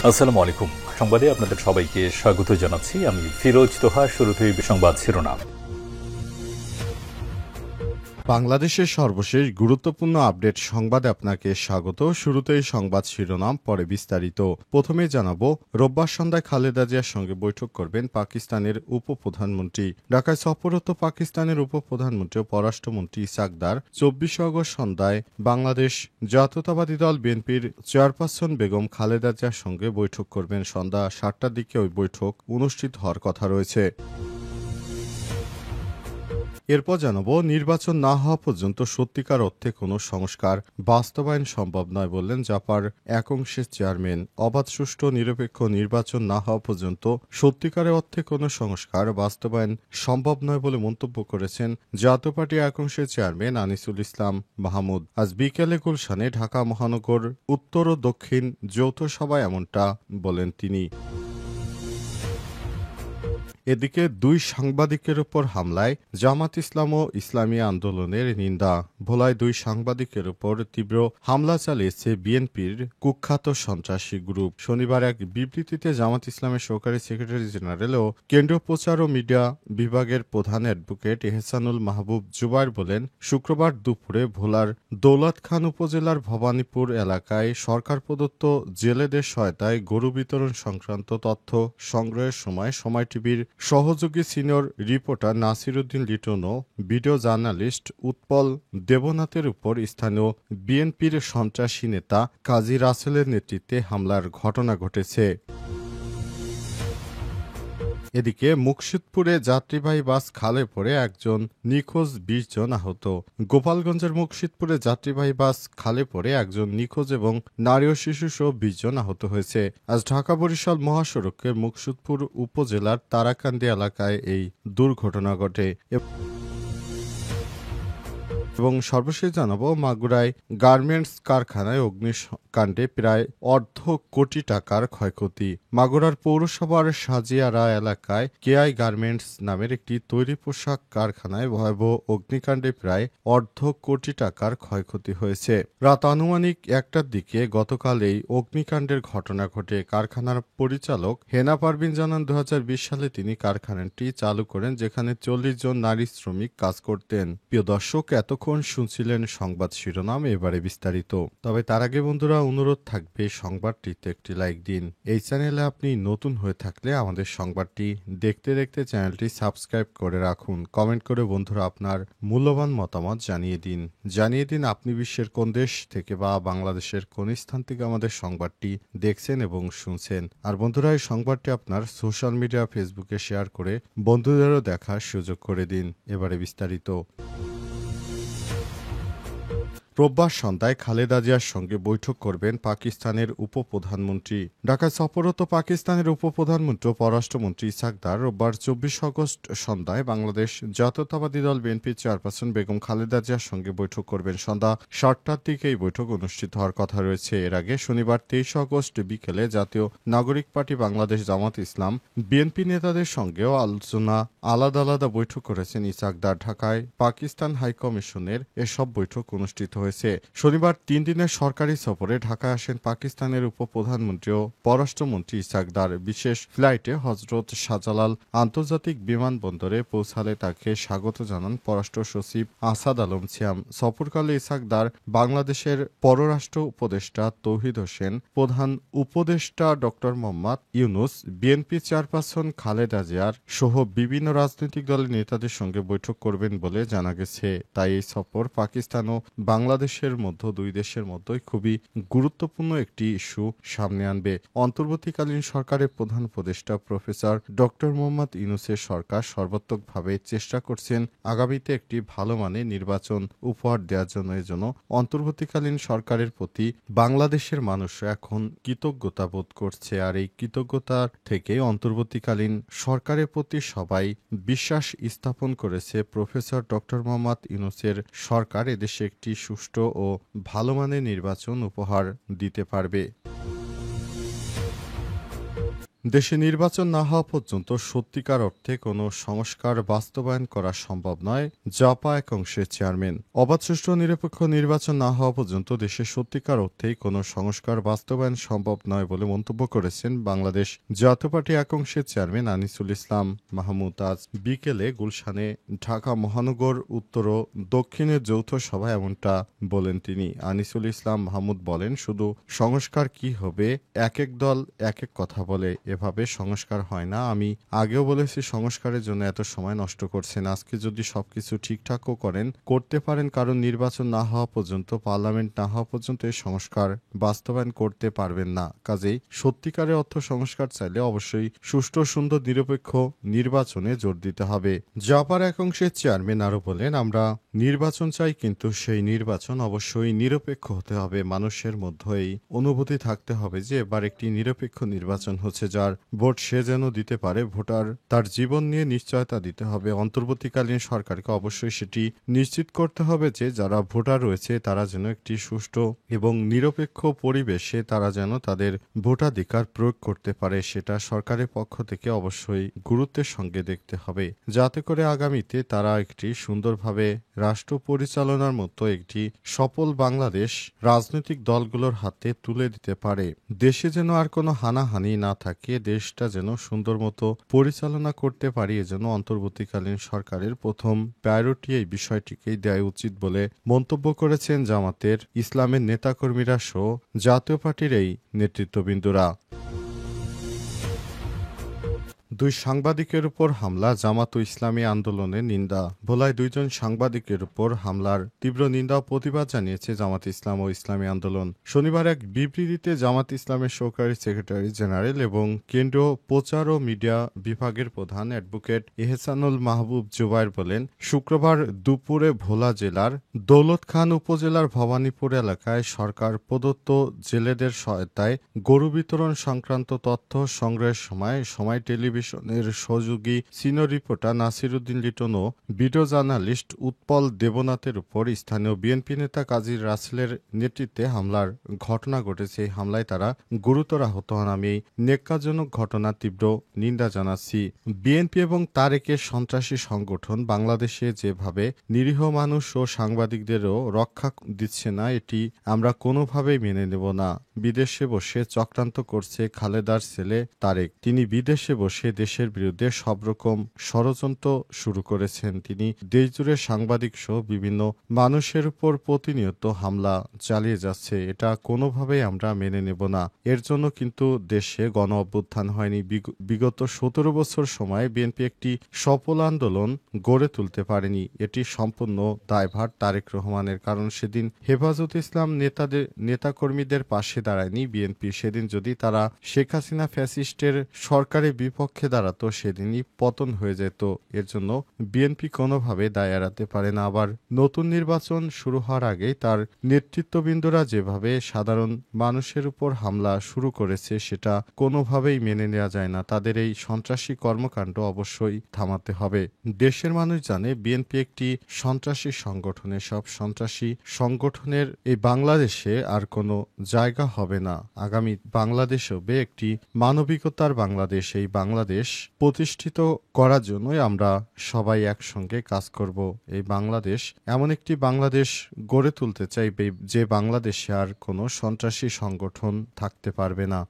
আসসালামু আলাইকুম। সংবাদে আপনাদের সবাইকে স্বাগত জানাচ্ছি। আমি ফিরোজ তোহা। শুরুতেই সংবাদ শিরোনাম। বাংলাদেশের সর্বশেষ গুরুত্বপূর্ণ আপডেট সংবাদে আপনাকে স্বাগত। শুরুতেই সংবাদ শিরোনাম, পরে বিস্তারিত। প্রথমে জানাবো, রোববার সন্ধ্যায় খালেদা জিয়ার সঙ্গে বৈঠক করবেন পাকিস্তানের উপপ্রধানমন্ত্রী। ঢাকায় সফররত পাকিস্তানের উপপ্রধানমন্ত্রী ও পররাষ্ট্রমন্ত্রী ইসাক দার 24 আগস্ট সন্ধ্যায় বাংলাদেশ জাতীয়তাবাদী দল বিএনপির চেয়ারপারসন বেগম খালেদা জিয়ার সঙ্গে বৈঠক করবেন। সন্ধ্যা 7টার দিকে ওই বৈঠক অনুষ্ঠিত হওয়ার কথা রয়েছে। এরপর জানাবো, নির্বাচন না হওয়া পর্যন্ত সত্যিকার অর্থে কোনো সংস্কার বাস্তবায়ন সম্ভব নয় বললেন জাপার একাংশের চেয়ারম্যান। অবাধ, সুষ্ঠু, নিরপেক্ষ নির্বাচন না হওয়া পর্যন্ত সত্যিকারের অর্থে কোনো সংস্কার বাস্তবায়ন সম্ভব নয় বলে মন্তব্য করেছেন জাতীয় পার্টি একাংশের চেয়ারম্যান আনিসুল ইসলাম মাহমুদ। আজ বিকেলে গুলশানে ঢাকা মহানগর উত্তর ও দক্ষিণ যৌথ সভায় এমনটা বলেন তিনি। এদিকে দুই সাংবাদিকের উপর হামলায় জামাত ইসলাম ও ইসলামী আন্দোলনের নিন্দা। ভোলায় দুই সাংবাদিকের উপর তীব্র হামলা চালিয়েছে বিএনপির কুখ্যাত সন্ত্রাসী গ্রুপ। শনিবার এক বিবৃতিতে জামাত ইসলামের সহকারী সেক্রেটারি জেনারেল ও কেন্দ্রীয় প্রচার ও মিডিয়া বিভাগের প্রধান অ্যাডভোকেট এহসানুল মাহবুব জুবায়ের বলেন, শুক্রবার দুপুরে ভোলার দৌলত খান উপজেলার ভবানীপুর এলাকায় সরকার প্রদত্ত জেলেদের সহায়তায় গরু বিতরণ সংক্রান্ত তথ্য সংগ্রহের সময় টিভির সহযোগী সিনিয়র রিপোর্টার নাসির উদ্দিন লিটন ও ভিডিও জার্নালিস্ট উৎপল দেবনাথের উপর স্থানীয় বিএনপির সন্ত্রাসী নেতা কাজী রাসেলের নেতৃত্বে হামলার ঘটনা ঘটেছে। এদিকে মুকসিদপুরে যাত্রীবাহী বাস খালে পড়ে একজন নিখোঁজ, 20 জন আহত। গোপালগঞ্জের মুকসিদপুরে যাত্রীবাহী বাস খালে পড়ে একজন নিখোঁজ এবং নারী ও শিশুসহ 20 জন আহত হয়েছে। আজ ঢাকা বরিশাল মহাসড়কের মুকসিদপুর উপজেলার তারাকান্দি এলাকায় এই দুর্ঘটনা ঘটে। এবং সর্বশেষ জানাবো, মাগুরায় গার্মেন্টস কারখানায় অগ্নিকাণ্ডে প্রায় $1.5 কোটি ক্ষয়ক্ষতি। মাগুরার পৌরসভার সাজিয়ারা এলাকায় কেআই গার্মেন্টস নামের একটি তৈরি পোশাক কারখানায় ভয়াবহ অগ্নিকাণ্ডে প্রায় $1.5 কোটি ক্ষয়ক্ষতি হয়েছে। রাত আনুমানিক 1টার দিকে গতকাল এই অগ্নিকাণ্ডের ঘটনা ঘটে। কারখানার পরিচালক হেনা পারভিন জানান, 2020 সালে তিনি কারখানাটি চালু করেন, যেখানে 40 জন নারী শ্রমিক কাজ করতেন। প্রিয় দর্শক, এতক্ষণ শুনছিলেন সংবাদ শিরোনাম, এবারে বিস্তারিত। তবে তার আগে বন্ধুরা, অনুরোধ থাকবে সংবাদটিতে একটি লাইক দিন। এই চ্যানেলে আপনি নতুন হয়ে থাকলে আমাদের সংবাদটি দেখতে দেখতে চ্যানেলটি সাবস্ক্রাইব করে রাখুন। কমেন্ট করে বন্ধুরা আপনার মূল্যবান মতামত জানিয়ে দিন আপনি বিশ্বের কোন দেশ থেকে বা বাংলাদেশের কোন স্থান থেকে আমাদের সংবাদটি দেখছেন এবং শুনছেন। আর বন্ধুরা, এই সংবাদটি আপনার সোশ্যাল মিডিয়া ফেসবুকে শেয়ার করে বন্ধুদেরও দেখার সুযোগ করে দিন। এবারে বিস্তারিত। রোববার সন্ধ্যায় খালেদা জিয়ার সঙ্গে বৈঠক করবেন পাকিস্তানের উপপ্রধানমন্ত্রী। ঢাকায় সফররত পাকিস্তানের উপপ্রধানমন্ত্রী ও পররাষ্ট্রমন্ত্রী ইসাক দার রোববার 24 আগস্ট সন্ধ্যায় বাংলাদেশ জাতীয়তাবাদী দল বিএনপির চেয়ারপারসন বেগম খালেদা জিয়ার সঙ্গে বৈঠক করবেন। সন্ধ্যা 7টার দিকে এই বৈঠক অনুষ্ঠিত হওয়ার কথা রয়েছে। এর আগে শনিবার 23 আগস্ট বিকেলে জাতীয় নাগরিক পার্টি বাংলাদেশ, জামাত ইসলাম, বিএনপি নেতাদের সঙ্গেও আলাদা বৈঠক করেছেন ইসাক দার। ঢাকায় পাকিস্তান হাইকমিশনের এসব বৈঠক অনুষ্ঠিত হয়েছে। শনিবার 3 দিনের সরকারি সফরে ঢাকায় আসেন পাকিস্তানের উপপ্রধানমন্ত্রী ও পররাষ্ট্রমন্ত্রী ইসাক দার। বিশেষ ফ্লাইটে হজরত শাহজালাল আন্তর্জাতিক বিমানবন্দরে পৌঁছালে তাকে স্বাগত জানান পররাষ্ট্র সচিব আসাদ আলম সিয়াম। সফরকালে ইসাক দার বাংলাদেশের পররাষ্ট্র উপদেষ্টা তৌহিদ হোসেন, প্রধান উপদেষ্টা ড মোহাম্মদ ইউনুস, বিএনপি চেয়ারপারসন খালেদা জিয়ার সহ বিভিন্ন রাজনৈতিক দলের নেতাদের সঙ্গে বৈঠক করবেন বলে জানা গেছে। তাই এই সফর পাকিস্তান ও বাংলাদেশের মধ্যে, দুই দেশের মধ্যে খুবই গুরুত্বপূর্ণ একটি ইস্যু সামনে আনবে। অন্তর্বর্তীকালীন সরকারের প্রধান উপদেষ্টা প্রফেসর ড মোহাম্মদ ইউনুসের সরকার সর্বাত্মকভাবে চেষ্টা করছেন আগামীতে একটি ভালো মানের নির্বাচন উপহার দেওয়ার জন্য। এজন্য অন্তর্বর্তীকালীন সরকারের প্রতি বাংলাদেশের মানুষ এখন কৃতজ্ঞতা বোধ করছে। আর এই কৃতজ্ঞতা থেকে অন্তর্বর্তীকালীন সরকারের প্রতি সবাই বিশ্বাস স্থাপন করেছে প্রফেসর ড মোহাম্মদ ইউনুসের সরকার এদেশে একটি সুষ্ঠু ও ভালো মানের নির্বাচন উপহার দিতে পারবে। দেশে নির্বাচন না হওয়া পর্যন্ত সত্যিকার অর্থে কোনো সংস্কার বাস্তবায়ন করা সম্ভব নয়, জাপা এক অংশের চেয়ারম্যান। অবাধ সুষ্ঠু নিরপেক্ষ নির্বাচন না হওয়া পর্যন্ত দেশে সত্যিকার অর্থেই কোনো সংস্কার বাস্তবায়ন সম্ভব নয় বলে মন্তব্য করেছেন বাংলাদেশ জাতীয় পার্টি এক অংশের চেয়ারম্যান আনিসুল ইসলাম মাহমুদ। আজ বিকেলে গুলশানে ঢাকা মহানগর উত্তর ও দক্ষিণের যৌথ সভায় এমনটা বলেন তিনি। আনিসুল ইসলাম মাহমুদ বলেন, শুধু সংস্কার কি হবে, এক এক দল এক এক কথা বলে, এভাবে সংস্কার হয় না। আমি আগেও বলেছি সংস্কারের জন্য এত সময় নষ্ট করছেন। আজকে যদি সবকিছু ঠিকঠাকও করতে পারেন, কারণ নির্বাচন না হওয়া পর্যন্ত, পার্লামেন্ট না হওয়া পর্যন্ত এই সংস্কার বাস্তবায়ন করতে পারবেন না। কাজেই সত্যিকারের অর্থ সংস্কার চাইলে অবশ্যই সুষ্ঠু সুন্দর নিরপেক্ষ নির্বাচনে জোর দিতে হবে। জাপার এক অংশের চেয়ারম্যান আরও বলেন, আমরা নির্বাচন চাই, কিন্তু সেই নির্বাচন অবশ্যই নিরপেক্ষ হতে হবে। মানুষের মধ্যে এই অনুভূতি থাকতে হবে যে এবার একটি নিরপেক্ষ নির্বাচন হচ্ছে, যার ভোট সে যেন দিতে পারে। ভোটার তার জীবন নিয়ে নিশ্চয়তা দিতে হবে। অন্তর্বর্তীকালীন সরকারকে অবশ্যই সেটি নিশ্চিত করতে হবে যে যারা ভোটার রয়েছে তারা যেন একটি সুষ্ঠু এবং নিরপেক্ষ পরিবেশে তারা যেন তাদের ভোটাধিকার প্রয়োগ করতে পারে। সেটা সরকারের পক্ষ থেকে অবশ্যই গুরুত্বের সঙ্গে দেখতে হবে, যাতে করে আগামীতে তারা একটি সুন্দরভাবে রাষ্ট্র পরিচালনার মতো একটি সফল বাংলাদেশ রাজনৈতিক দলগুলোর হাতে তুলে দিতে পারে। দেশে যেন আর কোনো হানাহানি না থাকে, দেশটা যেন সুন্দর মতো পরিচালনা করতে পারি, এজন্য অন্তর্বর্তীকালীন সরকারের প্রথম প্রায়োরিটি এই বিষয়টিকেই দেওয়া উচিত বলে মন্তব্য করেছেন জামাতের ইসলামের নেতাকর্মীরা সহ জাতীয় পার্টির এই নেতৃত্ববৃন্দরা। দুই সাংবাদিকের উপর হামলা, জামাত ও ইসলামী আন্দোলনের নিন্দা। ভোলায় দুইজন সাংবাদিকের উপর হামলার তীব্র নিন্দা ও প্রতিবাদ জানিয়েছে জামাত ইসলাম ও ইসলামী আন্দোলন। শনিবার এক বিবৃতিতে জামাত ইসলামের সহকারী সেক্রেটারি জেনারেল এবং কেন্দ্রীয় প্রচার ও মিডিয়া বিভাগের প্রধান অ্যাডভোকেট এহসানুল মাহবুব জুবায়ের বলেন, শুক্রবার দুপুরে ভোলা জেলার দৌলত খান উপজেলার ভবানীপুর এলাকায় সরকার প্রদত্ত জেলেদের সহায়তায় গরু বিতরণ সংক্রান্ত তথ্য সংগ্রহের সময় টেলিভিশনের সহযোগী সিনিয়র রিপোর্টার নাসির উদ্দিন লিটন ও ভিডিও জার্নালিস্ট উৎপল দেবনাথের উপর স্থানীয় বিএনপি নেতা কাজী রাসেলের নেতৃত্বে হামলার ঘটনা ঘটেছে। এই হামলায় তারা গুরুতর আহত হন। আমি এই নেক্কাজনক ঘটনার তীব্র নিন্দা জানাচ্ছি। বিএনপি এবং তারেকের সন্ত্রাসী সংগঠন বাংলাদেশে যেভাবে নিরীহ মানুষ ও সাংবাদিকদেরও রক্ষা দিচ্ছে না, এটি আমরা কোনোভাবেই মেনে নেব না। বিদেশে বসে চক্রান্ত করছে খালেদার ছেলে তারেক। তিনি বিদেশে বসে দেশের বিরুদ্ধে সব রকম ষড়যন্ত্র শুরু করেছেন। তিনি দেশজুড়ে সাংবাদিক সহ বিভিন্ন মানুষের উপর প্রতিনিয়ত হামলা চালিয়ে যাচ্ছে। এটা কোনোভাবেই আমরা মেনে নেব না। এর জন্য কিন্তু দেশে গণ অভ্যুত্থান হয়নি। বিগত 17 বছর সময় বিএনপি একটি সফল আন্দোলন গড়ে তুলতে পারেনি। এটি সম্পূর্ণ দায়ভার তারেক রহমানের। কারণ সেদিন হেফাজত ইসলাম নেতাকর্মীদের পাশে দাঁড়ায়নি বিএনপি। সেদিন যদি তারা শেখ হাসিনা ফ্যাসিস্টের সরকারের বিপক্ষে দাঁড়াতো, সেদিনই পতন হয়ে যেত। এর জন্য বিএনপি কোনোভাবে দায় এড়াতে পারে না। আবার নতুন নির্বাচন শুরু হওয়ার আগেই তার নেতৃত্ববৃন্দরা যেভাবে সাধারণ মানুষের উপর হামলা শুরু করেছে, সেটা কোনোভাবেই মেনে নেওয়া যায় না। তাদের এই সন্ত্রাসী কর্মকাণ্ড অবশ্যই থামাতে হবে। দেশের মানুষ জানে বিএনপি একটি সন্ত্রাসী সংগঠন। সব সন্ত্রাসী সংগঠনের এই বাংলাদেশে আর কোনো জায়গা হবে না। আগামী বাংলাদেশ হবে একটি মানবিকতার বাংলাদেশ। এই বাংলাদেশ প্রতিষ্ঠিত করার জন্যই আমরা সবাই একসঙ্গে কাজ করব। এই বাংলাদেশ এমন একটি বাংলাদেশ গড়ে তুলতে চাই যে বাংলাদেশে আর কোনো সন্ত্রাসী সংগঠন থাকতে পারবে না।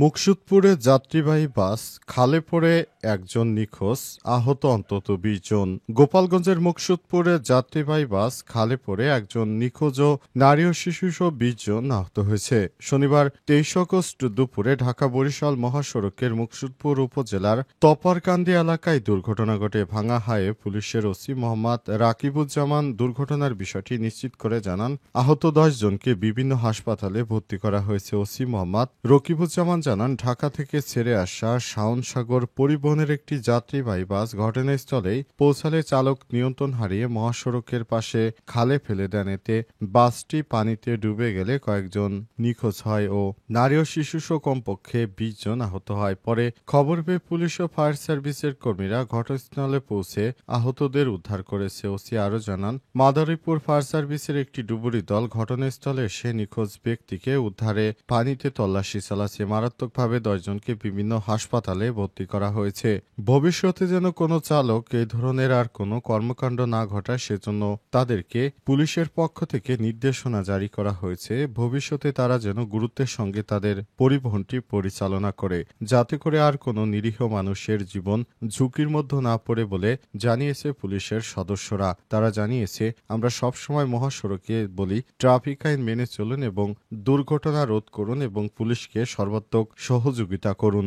মুকসুদপুরে যাত্রীবাহী বাস খালে পড়ে একজন নিখোঁজ, আহত অন্তত 20 জন। গোপালগঞ্জের মুকসুদপুরে যাত্রীবাহী বাস খালে পড়ে একজন নিখোঁজ ও নারী ও শিশুসহ 20 জন আহত হয়েছে। শনিবার 23 আগস্ট দুপুরে ঢাকা বরিশাল মহাসড়কের মুকসুদপুর উপজেলার তপারকান্দি এলাকায় দুর্ঘটনা ঘটে। ভাঙ্গাহায়ে পুলিশের ওসি মোহাম্মদ রাকিবুজ্জামান দুর্ঘটনার বিষয়টি নিশ্চিত করে জানান, আহত 10 জনকে বিভিন্ন হাসপাতালে ভর্তি করা হয়েছে। ওসি মোহাম্মদ রকিবুজ্জামান জানান, ঢাকা থেকে ছেড়ে আসা শাওন সাগর পরিবহনের একটি যাত্রীবাহী বাস ঘটনাস্থলেই পৌঁছালে চালক নিয়ন্ত্রণ হারিয়ে মহাসড়কের পাশে খালে ফেলে দেন। এতে বাসটি পানিতে ডুবে গেলে কয়েকজন নিখোঁজ হয় ও নারী ও শিশুসহ কমপক্ষে ২০ জন আহত হয়। পরে খবর পেয়ে পুলিশ ও ফায়ার সার্ভিসের কর্মীরা ঘটনাস্থলে পৌঁছে আহতদের উদ্ধার করেছে। ওসি আরও জানান, মাদারীপুর ফায়ার সার্ভিসের একটি ডুবুরি দল ঘটনাস্থলে এসে নিখোঁজ ব্যক্তিকে উদ্ধারে পানিতে তল্লাশি চালাচ্ছে। মারাত্মকভাবে ১০ জনকে বিভিন্ন হাসপাতালে ভর্তি করা হয়েছে। ভবিষ্যতে যেন কোনো চালক এই ধরনের আর কোনো কর্মকাণ্ড না ঘটায় সেজন্য তাদেরকে পুলিশের পক্ষ থেকে নির্দেশনা জারি করা হয়েছে। ভবিষ্যতে তারা যেন গুরুত্বের সঙ্গে তাদের পরিবহনটি পরিচালনা করে, যাতে করে আর কোনো নিরীহ মানুষের জীবন ঝুঁকির মধ্যে না পড়ে বলে জানিয়েছে পুলিশের সদস্যরা। তারা জানিয়েছে, আমরা সবসময় মহাসড়কে বলি ট্রাফিক আইন মেনে চলুন এবং দুর্ঘটনা রোধ করুন এবং পুলিশকে সর্বাত্মক সহযোগিতা করুন।